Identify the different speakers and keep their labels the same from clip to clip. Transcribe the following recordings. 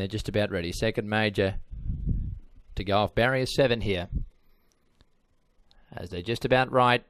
Speaker 1: they're just about ready. Second major to go off barrier 7 here. As they're just about right.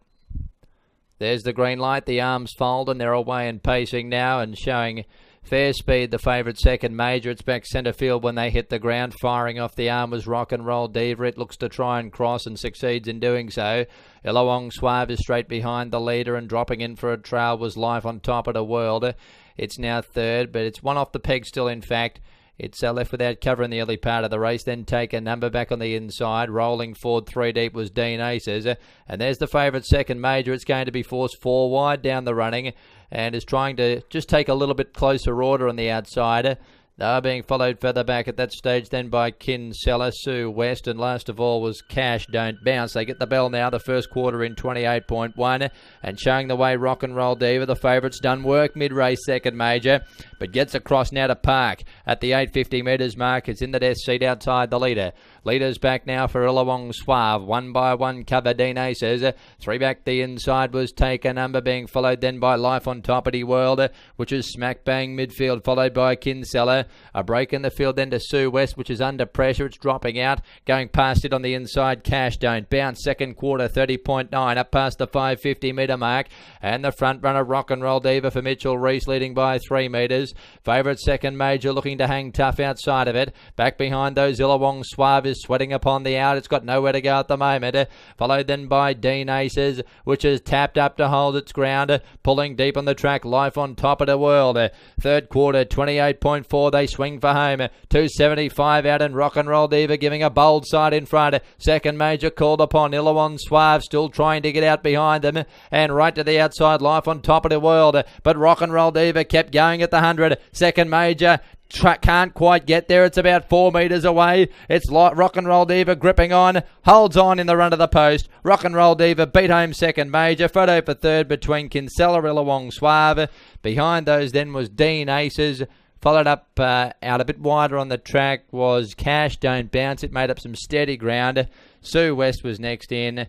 Speaker 1: There's the green light. The arms fold and they're away and pacing now and showing fair speed. The favourite second major. It's back centre field when they hit the ground. Firing off the arm was Rock and Roll Diva. It looks to try and cross and succeeds in doing so. Illawong Suave is straight behind the leader, and dropping in for a trail was Life on Top of the World. It's now third, but it's one off the peg still, in fact. It's left without cover in the early part of the race. Then take a number back on the inside. Rolling forward 3 deep was Dean Aces. And there's the favourite second major. It's going to be forced 4 wide down the running and is trying to just take a little bit closer order on the outside. They are being followed further back at that stage then by Kinsella, Sue West, and last of all was Cash Don't Bounce. They get the bell now, the first quarter in 28.1, and showing the way Rock and Roll Diva. The favourite's done work mid-race second major, but gets across now to Park at the 850 metres mark. It's in the death seat outside the leader. Leader's back now for Illawong Suave. 1 by 1 cover Dean Aces. 3 back the inside was Take a Number, being followed then by Life on Top of the World, which is smack bang midfield, followed by Kinsella. A break in the field then to Sue West, which is under pressure. It's dropping out. Going past it on the inside, Cash Don't Bounce. Second quarter, 30.9, up past the 550 metre mark. And the front runner, Rock and Roll Diva for Mitchell Reese, leading by 3 metres. Favourite second major looking to hang tough outside of it. Back behind those, Illawong Suave is sweating upon the out. It's got nowhere to go at the moment. Followed then by Dean Aces, which is tapped up to hold its ground. Pulling deep on the track, Life on Top of the World. Third quarter, 28.4. They swing for home. 275 out, and Rock and Roll Diva giving a bold side in front. Second major called upon. Illawong Suave still trying to get out behind them, and right to the outside, Life on Top of the World. But Rock and Roll Diva kept going at the 100. Second major can't quite get there. It's about 4 metres away. It's Rock and Roll Diva gripping on, holds on in the run of the post. Rock and Roll Diva beat home second major. Photo for third between Kinsella, Illawong Suave. Behind those then was Dean Aces. Followed up out a bit wider on the track was Cash Don't Bounce. It made up some steady ground. Sue West was next in.